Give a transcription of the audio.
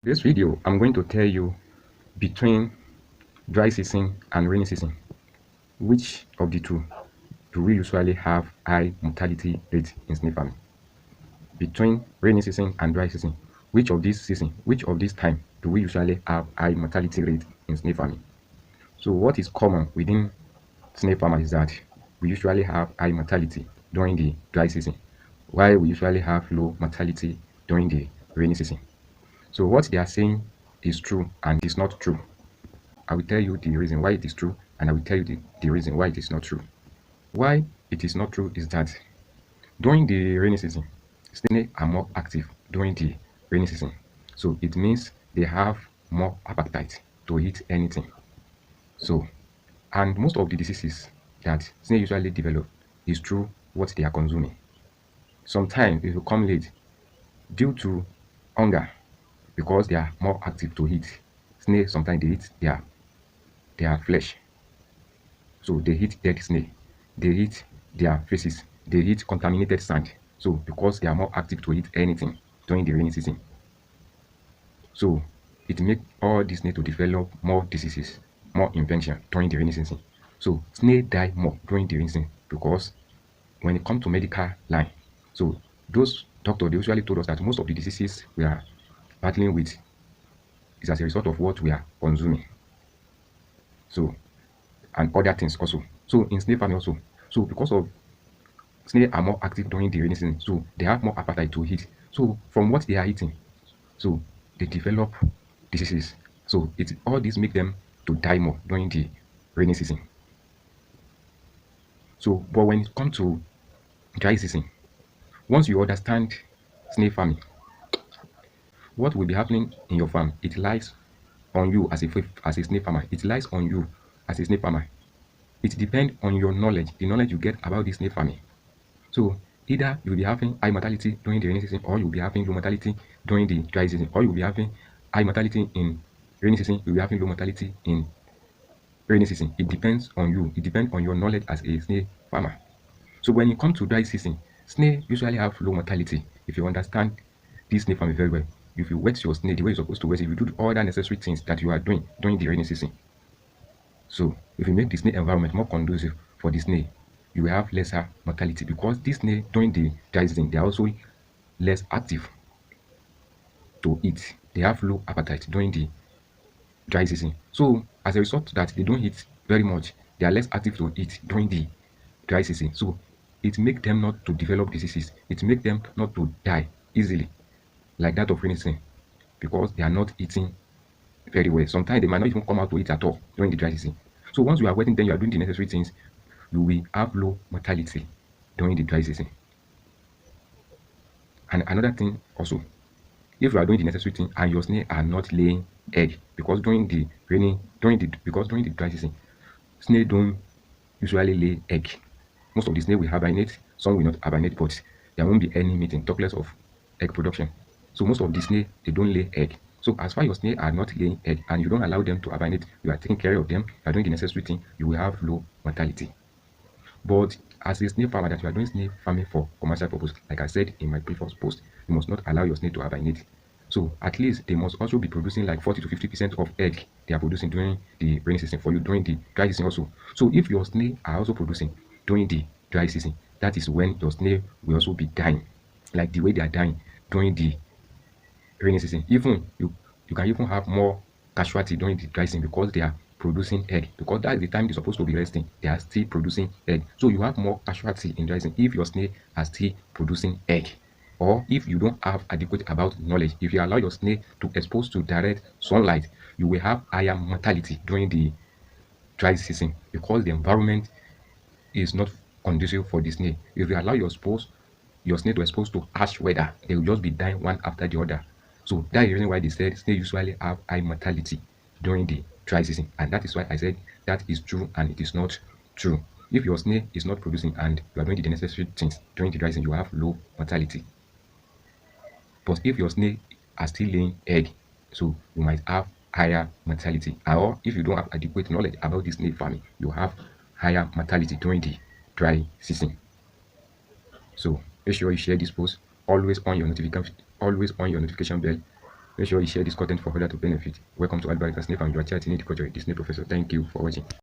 This video, I'm going to tell you between dry season and rainy season, which of the two do we usually have high mortality rate in snail farming? Between rainy season and dry season, which of this time do we usually have high mortality rate in snail farming? So what is common within snail farmers is that we usually have high mortality during the dry season, while we usually have low mortality during the rainy season. So what they are saying is true and is not true. I will tell you the reason why it is true, and I will tell you the reason why it is not true. Why it is not true is that during the rainy season, snakes are more active during the rainy season. So it means they have more appetite to eat anything. So, and most of the diseases that snakes usually develop is through what they are consuming. Sometimes it will come late due to hunger because they are more active to eat. Snakes sometimes they eat their flesh. So they eat dead snake, they eat their faces, they eat contaminated sand. So because they are more active to eat anything during the rainy season. So it makes all these snake to develop more diseases, more infection during the rainy season. So snake die more during the rainy season because when it comes to medical line, so those doctors they usually told us that most of the diseases we are battling with is as a result of what we are consuming. So and other things also. So in snake farming also. So because of snails are more active during the rainy season, so they have more appetite to eat. So from what they are eating, so they develop diseases. So it all this make them to die more during the rainy season. So but when it comes to dry season, once you understand snail farming, what will be happening in your farm, it lies on you as a snail farmer. It lies on you as a snail farmer. It depends on your knowledge, the knowledge you get about this snail farming. So either you'll be having high mortality during the rainy season, or you'll be having low mortality during the dry season, or you'll be having high mortality in rainy season, you'll be having low mortality in rainy season. It depends on you. It depends on your knowledge as a snail farmer. So when it comes to dry season, snail usually have low mortality. If you understand this snail farming very well, if you wet your snail the way you're supposed to wet it, if you do all the necessary things that you are doing during the rainy season, so if you make the snail environment more conducive for the snail, you will have lesser mortality because this snail during the dry season, they are also less active to eat. They have low appetite during the dry season. So as a result that they don't eat very much, they are less active to eat during the dry season. So it makes them not to develop diseases. It makes them not to die easily like that of rainy season because they are not eating very well. Sometimes they might not even come out to eat at all during the dry season. So once you are waiting, then you are doing the necessary things, you will have low mortality during the dry season. And another thing also, if you are doing the necessary thing and your snail are not laying egg, because during the dry season, snail don't usually lay egg. Most of the snail will hibernate, some will not hibernate, but there won't be any mating, talk less of egg production. So most of the snail they don't lay egg. So as far as your snail are not laying egg and you don't allow them to hibernate, you are taking care of them, you are doing the necessary thing, you will have low mortality. But as a snail farmer that you are doing snail farming for commercial purpose, like I said in my previous post, you must not allow your snail to hibernate. So at least they must also be producing like 40 to 50% of egg they are producing during the rainy season for you, during the dry season also. So if your snail are also producing during the dry season, that is when your snail will also be dying, like the way they are dying during the rainy season. Even you can even have more casualty during the dry season because they are producing egg, because that's the time they're supposed to be resting. They are still producing egg, so you have more casualty in dry season if your snail are still producing egg, or if you don't have adequate about knowledge. If you allow your snail to expose to direct sunlight, you will have higher mortality during the dry season because the environment is not conducive for the snail. If you allow your snail to expose to harsh weather, they will just be dying one after the other. So that is the reason why they said snail usually have high mortality during the dry season. And that is why I said that is true and it is not true. If your snail is not producing and you are doing the necessary things during the dry season, you have low mortality. But if your snail are still laying egg, so you might have higher mortality. Or if you don't have adequate knowledge about this snail farming, you have higher mortality during the dry season. So make sure you share this post. Always on your notification bell Make sure you share this content for others to benefit. Welcome to Advice Snail Farm. You are chatting in the culture, the Snail Professor. Thank you for watching.